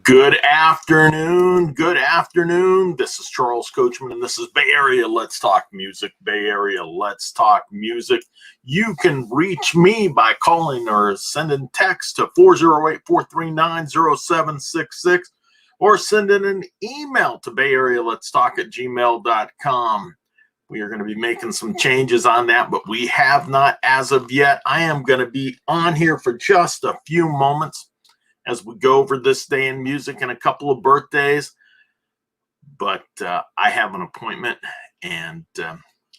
Good afternoon. Good afternoon. This is Charles Coachman, and this is Bay Area Let's Talk Music. Bay Area Let's Talk Music. You can reach me by calling or sending text to 408-439-0766 or sending an email to bayarealetstalk@gmail.com. We are going to be making some changes on that, but we have not as of yet. I am going to be on here for just a few moments as we go over this day in music and a couple of birthdays. But I have an appointment, and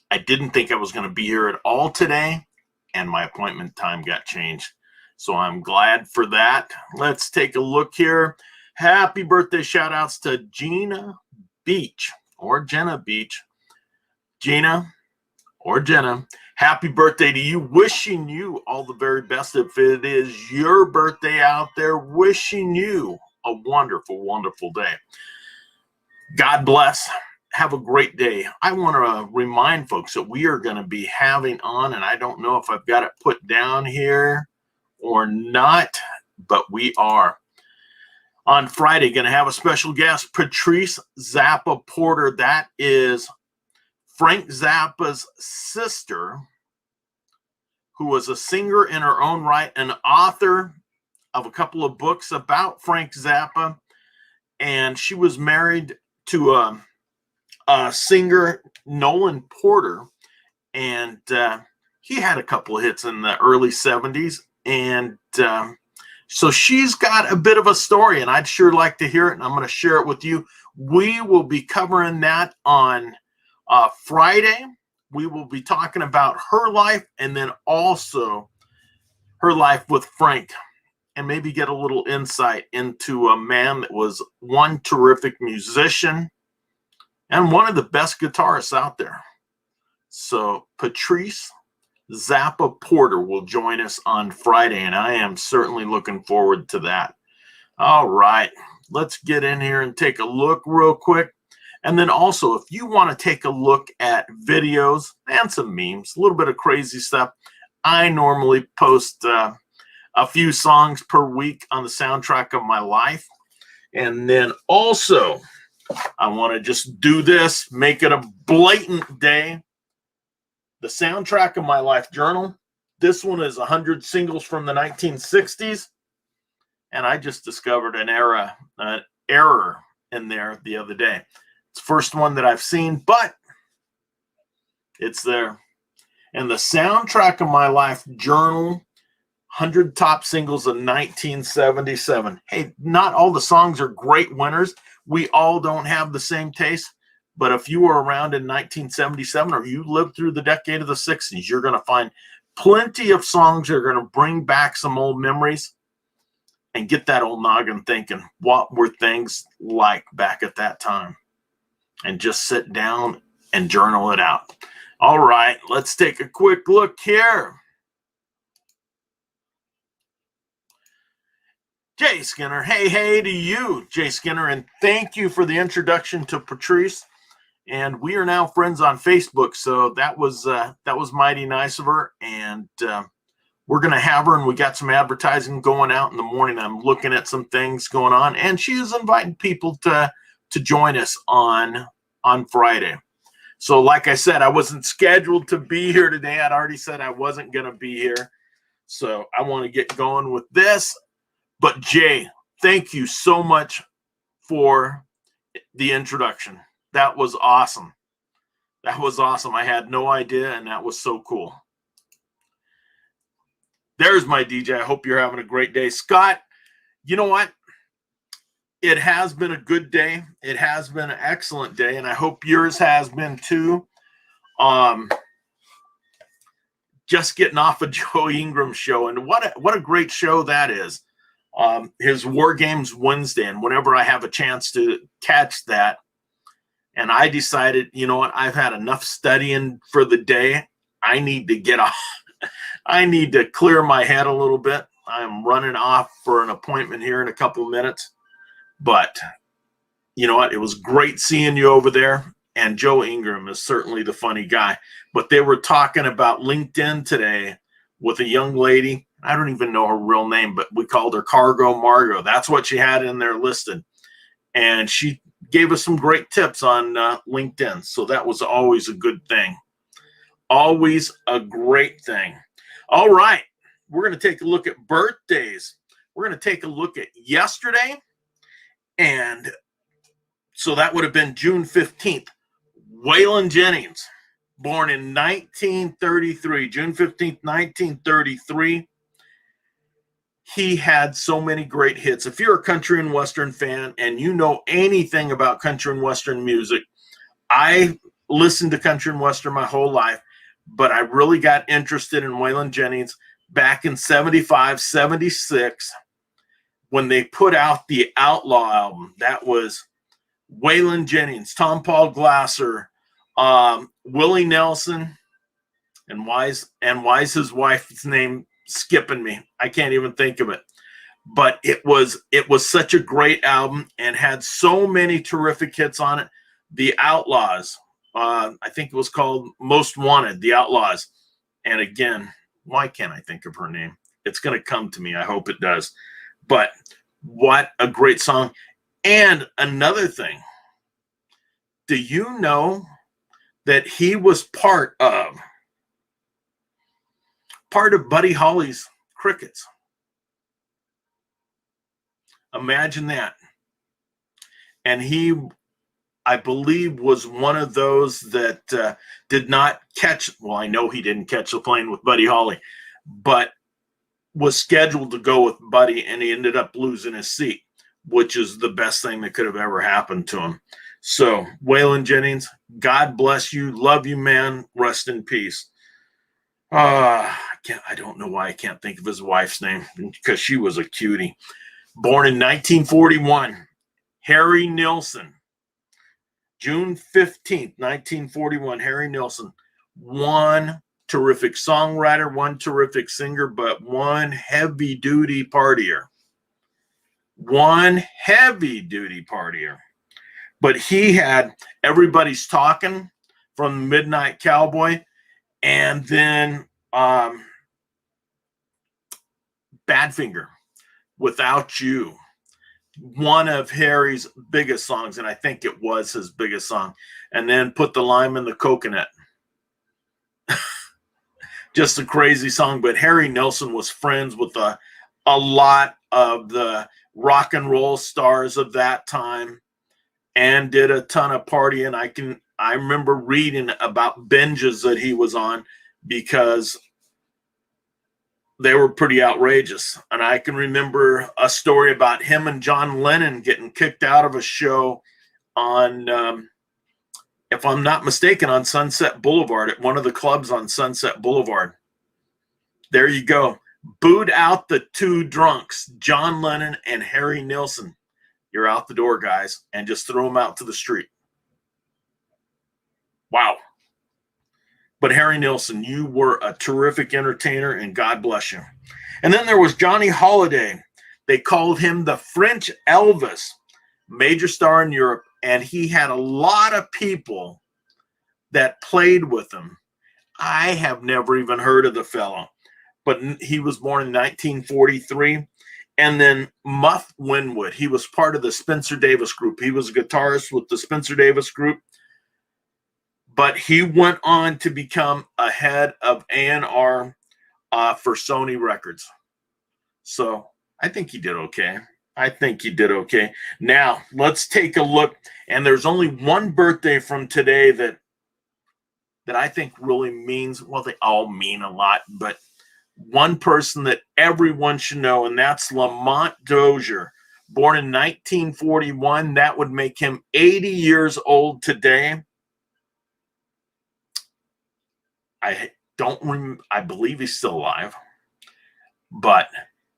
I didn't think I was going to be here at all today, and my appointment time got changed. So I'm glad for that. Let's take a look here. Happy birthday shout outs to Gina Beach or Jenna Beach. Gina or Jenna, happy birthday to you. Wishing you all the very best. If it is your birthday out there, wishing you a wonderful, wonderful day. God bless. Have a great day. I want to remind folks that we are going to be having on, and I don't know if I've got it put down here or not, but we are on Friday going to have a special guest, Patrice Zappa-Porter. That is Frank Zappa's sister, who was a singer in her own right, an author of a couple of books about Frank Zappa, and she was married to a singer, Nolan Porter, and he had a couple of hits in the early 70s, and so she's got a bit of a story, and I'd sure like to hear it, and I'm going to share it with you. We will be covering that on Friday. We will be talking about her life and then also her life with Frank, and maybe get a little insight into a man that was one terrific musician and one of the best guitarists out there. So Patrice Zappa-Porter will join us on Friday, and I am certainly looking forward to that. All right, let's get in here and take a look real quick. And then also, if you want to take a look at videos and some memes, a little bit of crazy stuff, I normally post a few songs per week on the soundtrack of my life. And then also, I want to just do this, make it a blatant day. The soundtrack of my life journal. This one is 100 singles from the 1960s. And I just discovered an error in there the other day. It's the first one that I've seen, but it's there. And the soundtrack of my life journal, 100 top singles of 1977. Hey, not all the songs are great winners. We all don't have the same taste. But if you were around in 1977 or you lived through the decade of the 60s, you're going to find plenty of songs that are going to bring back some old memories and get that old noggin thinking, what were things like back at that time? And just sit down and journal it out. All right, let's take a quick look here. Jay Skinner, hey to you, Jay Skinner, and thank you for the introduction to Patrice. And we are now friends on Facebook, so that was mighty nice of her. And we're going to have her, and we got some advertising going out in the morning. I'm looking at some things going on, and she is inviting people to join us on Friday. So like I said, I wasn't scheduled to be here today. I'd already said I wasn't going to be here. So I want to get going with this. But Jay, thank you so much for the introduction. That was awesome. That was awesome. I had no idea, and that was so cool. There's my DJ. I hope you're having a great day. Scott, you know what? It has been a good day. It has been an excellent day, and I hope yours has been too. Just getting off of Joe Ingram's show, and what a great show that is. His War Games Wednesday, and whenever I have a chance to catch that, and I decided, you know what, I've had enough studying for the day. I need to get off. I need to clear my head a little bit. I'm running off for an appointment here in a couple of minutes. But you know what? It was great seeing you over there. And Joe Ingram is certainly the funny guy. But they were talking about LinkedIn today with a young lady. I don't even know her real name, but we called her Cargo Margo. That's what she had in there listed. And she gave us some great tips on LinkedIn. So that was always a good thing. Always a great thing. All right. We're going to take a look at birthdays. We're going to take a look at yesterday. And so that would have been June 15th. Waylon Jennings, born in 1933, June 15th, 1933. He had so many great hits. If you're a country and western fan and you know anything about country and western music, I listened to country and western my whole life, but I really got interested in Waylon Jennings back in 75, 76 when they put out the Outlaw album. That was Waylon Jennings, Tom Paul Glasser, Willie Nelson, and why's his wife's name skipping me? I can't even think of it. But it was such a great album and had so many terrific hits on it. The Outlaws, I think it was called Most Wanted, The Outlaws. And again, why can't I think of her name? It's going to come to me. I hope it does. But what a great song. And another thing, do you know that he was part of Buddy Holly's Crickets? Imagine that. And he, I believe, was one of those that did not catch, well, I know he didn't catch the plane with Buddy Holly, but was scheduled to go with Buddy, and he ended up losing his seat, which is the best thing that could have ever happened to him. So, Waylon Jennings, God bless you. Love you, man. Rest in peace. I don't know why I can't think of his wife's name, because she was a cutie. Born in 1941, Harry Nilsson. June 15th, 1941, Harry Nilsson. One terrific songwriter, one terrific singer, but one heavy-duty partier. One heavy-duty partier. But he had Everybody's Talking from Midnight Cowboy, and then Badfinger, Without You, one of Harry's biggest songs, and I think it was his biggest song, and then Put the Lime in the Coconut. Just a crazy song, but Harry Nilsson was friends with a lot of the rock and roll stars of that time and did a ton of partying. I remember reading about binges that he was on because they were pretty outrageous. And I can remember a story about him and John Lennon getting kicked out of a show on, if I'm not mistaken, on Sunset Boulevard, at one of the clubs on Sunset Boulevard. There you go. Booed out the two drunks, John Lennon and Harry Nilsson. You're out the door, guys, and just throw them out to the street. Wow. But Harry Nilsson, you were a terrific entertainer, and God bless you. And then there was Johnny Holiday. They called him the French Elvis, major star in Europe, and he had a lot of people that played with him. I have never even heard of the fellow, but he was born in 1943. And then Muff Winwood, he was part of the Spencer Davis Group. He was a guitarist with the Spencer Davis Group, but he went on to become a head of A&R for Sony Records. So I think he did okay. Now, let's take a look. And there's only one birthday from today that I think really means, well, they all mean a lot, but one person that everyone should know, and that's Lamont Dozier, born in 1941. That would make him 80 years old today. I believe he's still alive. But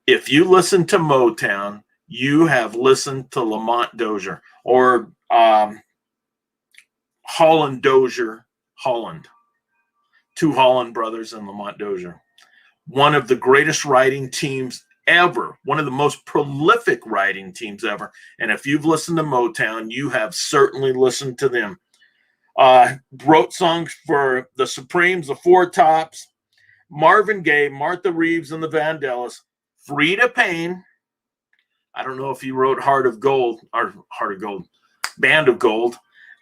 if you listen to Motown, you have listened to Lamont Dozier, or Holland Dozier, Holland. Two Holland brothers and Lamont Dozier. One of the greatest writing teams ever, one of the most prolific writing teams ever. And if you've listened to Motown, you have certainly listened to them. Wrote songs for the Supremes, the Four Tops, Marvin Gaye, Martha Reeves and the Vandellas, Frida Payne. I don't know if he wrote Heart of Gold, Band of Gold,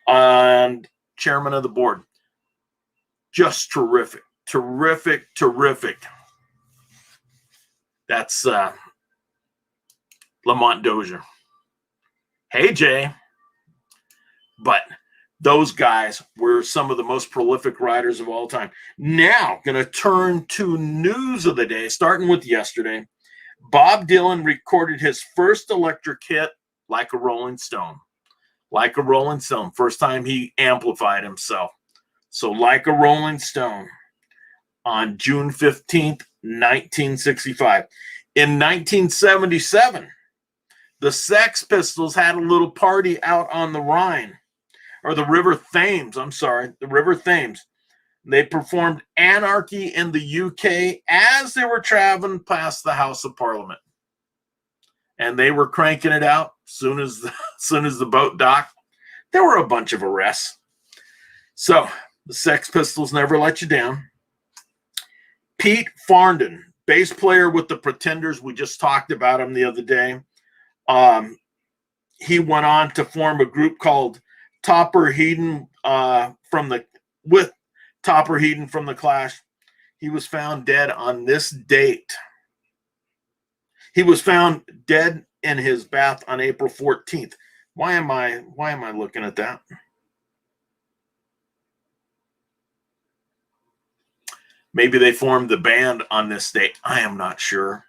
and chairman of the board. Just terrific, terrific, terrific. That's Lamont Dozier. Hey, Jay. But those guys were some of the most prolific writers of all time. Now, going to turn to news of the day, starting with yesterday. Bob Dylan recorded his first electric hit, Like a Rolling Stone. Like a Rolling Stone. First time he amplified himself. So, Like a Rolling Stone on June 15th, 1965. In 1977, the Sex Pistols had a little party out on the Rhine, or the River Thames, the River Thames. They performed Anarchy in the UK as they were traveling past the House of Parliament. And they were cranking it out soon as the boat docked. There were a bunch of arrests. So the Sex Pistols never let you down. Pete Farndon, bass player with the Pretenders, we just talked about him the other day. He went on to form a group called Topper Headon with Topper Headon from the Clash. He was found dead on this date. He was found dead in his bath on April 14th. Why am I looking at that? Maybe they formed the band on this date. I am not sure.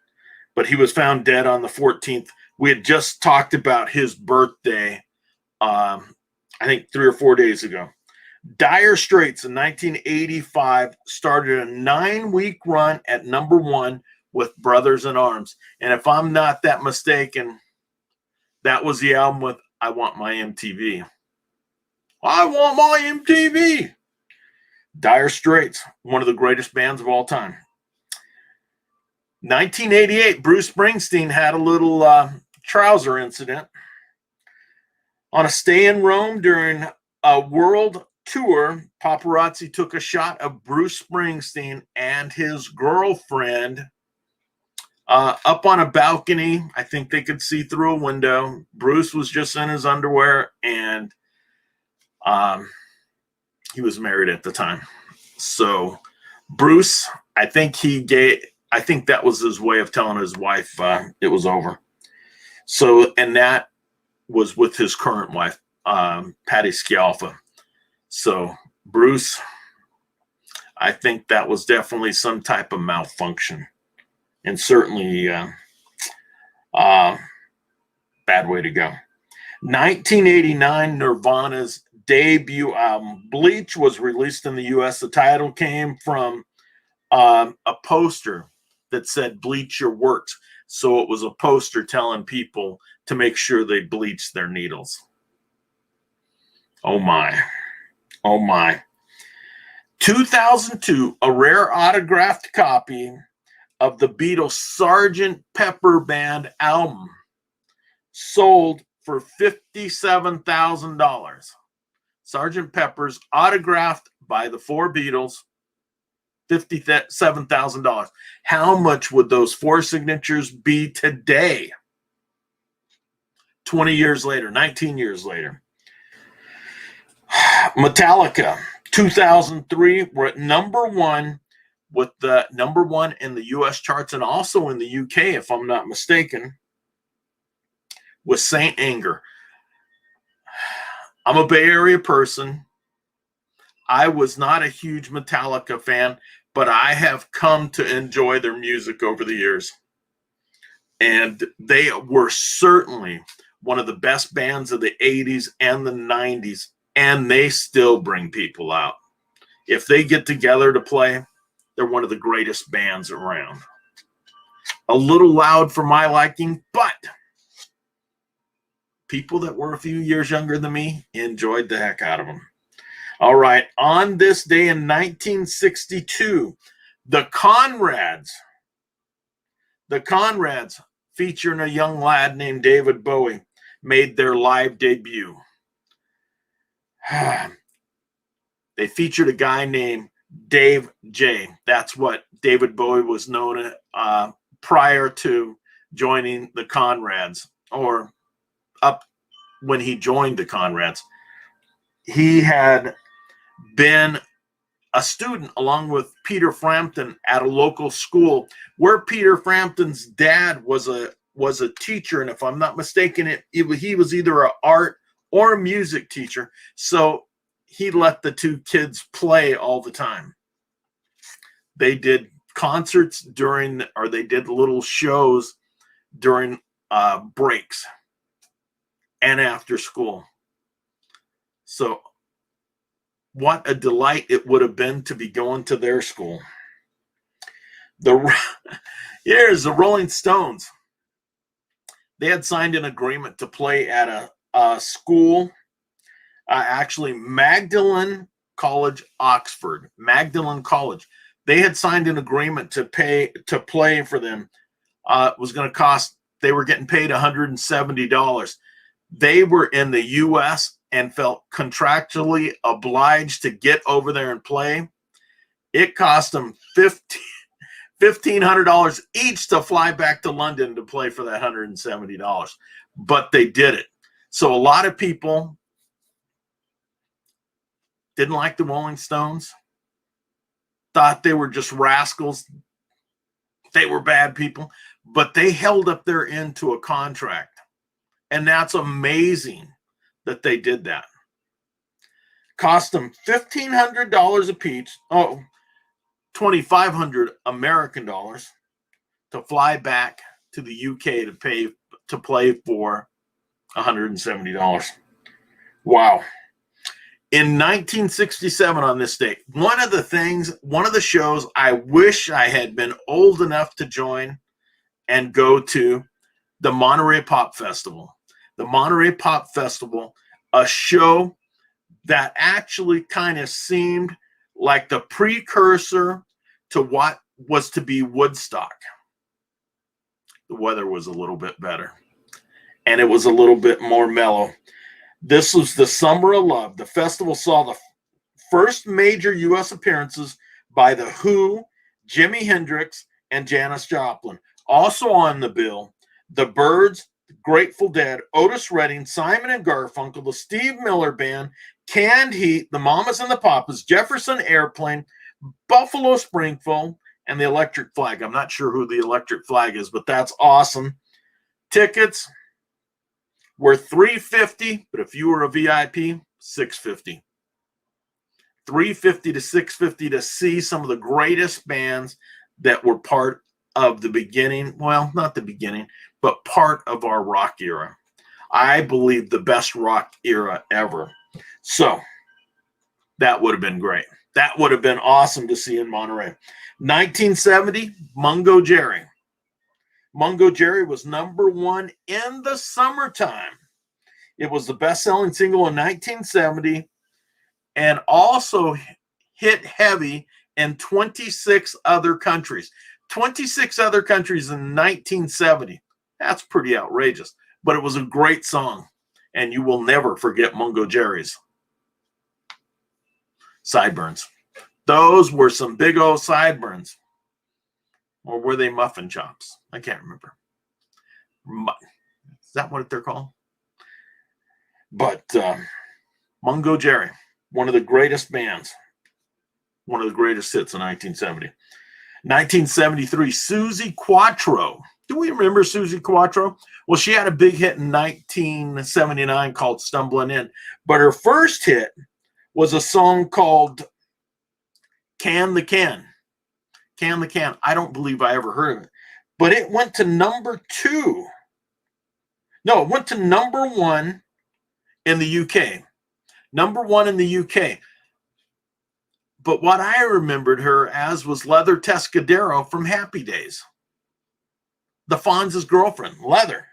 But he was found dead on the 14th. We had just talked about his birthday, I think 3 or 4 days ago. Dire Straits in 1985 started a 9-week run at number 1 with Brothers in Arms. And if I'm not that mistaken, that was the album with I Want My MTV. I Want My MTV. Dire Straits, one of the greatest bands of all time. 1988, Bruce Springsteen had a little trouser incident. On a stay in Rome during a world tour, paparazzi took a shot of Bruce Springsteen and his girlfriend up on a balcony. I think they could see through a window. Bruce was just in his underwear, and he was married at the time. So Bruce, I think that was his way of telling his wife it was over. So, and that was with his current wife, Patti Scialfa. So Bruce, I think that was definitely some type of malfunction, and certainly bad way to go. 1989, Nirvana's debut album, Bleach, was released in the U.S. The title came from a poster that said "Bleach Your Works." So it was a poster telling people to make sure they bleached their needles. Oh my. Oh my. 2002, a rare autographed copy of the Beatles' Sgt. Pepper Band album sold for $57,000. Sgt. Pepper's, autographed by the 4 Beatles, $57,000. How much would those 4 signatures be today? 20 years later, 19 years later. Metallica, 2003, were at number 1 with the number 1 in the U.S. charts and also in the UK, if I'm not mistaken, with Saint Anger. I'm a Bay Area person. I was not a huge Metallica fan, but I have come to enjoy their music over the years. And they were certainly one of the best bands of the 80s and the 90s, and they still bring people out. If they get together to play, they're one of the greatest bands around. A little loud for my liking, but people that were a few years younger than me enjoyed the heck out of them. All right, on this day in 1962, the Conrads, featuring a young lad named David Bowie, made their live debut. They featured a guy named Dave J. That's what David Bowie was known prior to joining the Conrads, or up when he joined the Conrads. He had been a student along with Peter Frampton at a local school where Peter Frampton's dad was a teacher, and if I'm not mistaken, he was either an art or a music teacher. So he let the two kids play all the time. They did concerts they did little shows during breaks and after school. So what a delight it would have been to be going to their school. Here's the Rolling Stones. They had signed an agreement to play at a school, actually Magdalen College, Oxford. Magdalen College. They had signed an agreement to play for them. It was going to cost, they were getting paid $170. They were in the U.S. and felt contractually obliged to get over there and play. It cost them $1,500 each to fly back to London to play for that $170. But they did it. So a lot of people didn't like the Rolling Stones, thought they were just rascals. They were bad people, but they held up their end to a contract. And that's amazing that they did that. Cost them $1,500 a piece. Oh, $2,500 American dollars to fly back to the UK to play for $170. Wow. In 1967, on this date, one of the shows I wish I had been old enough to join and go to, the Monterey Pop Festival. The Monterey Pop Festival, a show that actually kind of seemed like the precursor to what was to be Woodstock. The weather was a little bit better, and it was a little bit more mellow. This was the Summer of Love. The festival saw the first major U.S. appearances by The Who, Jimi Hendrix, and Janis Joplin. Also on the bill, the Byrds, the Grateful Dead, Otis Redding, Simon and Garfunkel, the Steve Miller Band, Canned Heat, the Mamas and the Papas, Jefferson Airplane, Buffalo Springfield, and the Electric Flag. I'm not sure who the Electric Flag is, but that's awesome. Tickets were $350, but if you were a VIP, $650. $350 to $650 to see some of the greatest bands that were part of the beginning. Well, not the beginning, but part of our rock era. I believe the best rock era ever. So that would have been great. That would have been awesome to see in Monterey. 1970, Mungo Jerry. Mungo Jerry was #1 in the summertime. It was the best-selling single in 1970 and also hit heavy in 26 other countries. 26 other countries in 1970. That's pretty outrageous, but it was a great song, and you will never forget Mungo Jerry's sideburns. Those were some big old sideburns. Or were they muffin chops? I can't remember. Is that what they're called? But Mungo Jerry, one of the greatest bands, one of the greatest hits in 1970. 1973, Susie Quatro. Do we remember Susie Quatro? Well, she had a big hit in 1979 called Stumbling In. But her first hit was a song called Can the Can. Can the Can. I don't believe I ever heard of it. But it went to #2. No, it went to #1 in the UK. #1 in the UK. But what I remembered her as was Leather Tescadero from Happy Days. The Fonz's girlfriend, Leather.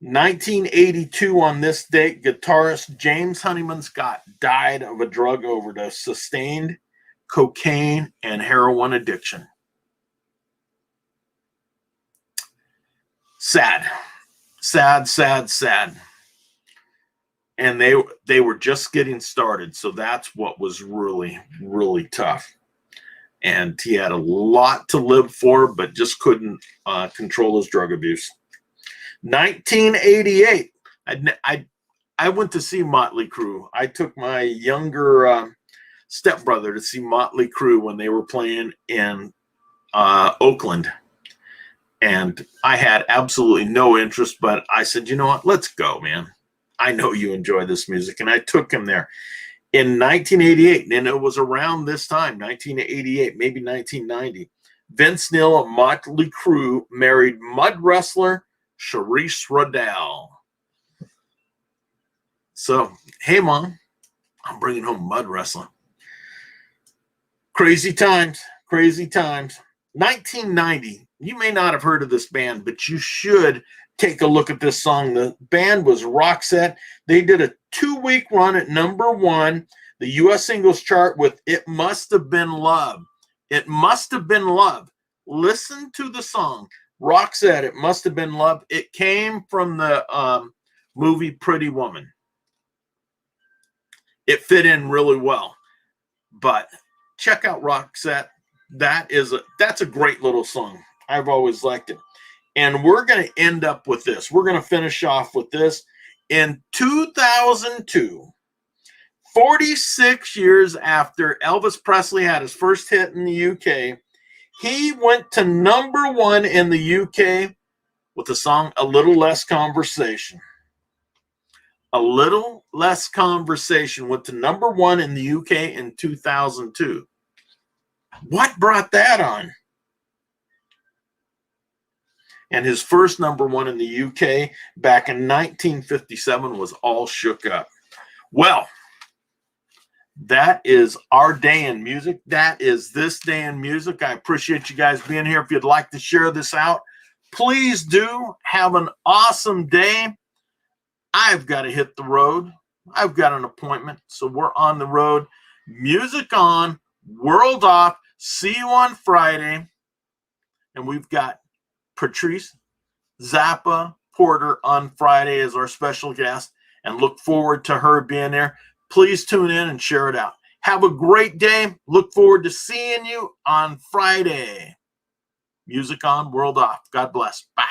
1982, on this date, guitarist James Honeyman Scott died of a drug overdose, sustained cocaine and heroin addiction. Sad. Sad, sad, sad. and they were just getting started. So that's what was really, really tough. And he had a lot to live for, but just couldn't control his drug abuse. 1988, I went to see Motley Crue. I took my younger stepbrother to see Motley Crue when they were playing in Oakland. And I had absolutely no interest, but I said, you know what, let's go, man. I know you enjoy this music. And I took him there in 1988. And it was around this time, 1988, maybe 1990. Vince Neil of Motley Crue married mud wrestler Charisse Rodell. So, hey, Mom, I'm bringing home mud wrestling. Crazy times, crazy times. 1990, you may not have heard of this band, but you should take a look at this song. The band was Roxette. They did a 2-week run at #1, the U.S. singles chart with It Must Have Been Love. It Must Have Been Love. Listen to the song. Roxette, It Must Have Been Love. It came from the movie Pretty Woman. It fit in really well. But check out Roxette. That's a great little song. I've always liked it. And we're going to end up with this. We're going to finish off with this. In 2002, 46 years after Elvis Presley had his first hit in the UK, he went to #1 in the UK with the song A Little Less Conversation. A Little Less Conversation went to #1 in the UK in 2002. What brought that on? And his first #1 in the UK back in 1957 was All Shook Up. Well, that is our day in music. That is this day in music. I appreciate you guys being here. If you'd like to share this out, please do. Have an awesome day. I've got to hit the road. I've got an appointment, so we're on the road. Music on, world off. See you on Friday. And we've got Patrice Zappa-Porter on Friday as our special guest, and look forward to her being there. Please tune in and share it out. Have a great day. Look forward to seeing you on Friday. Music on, world off. God bless. Bye.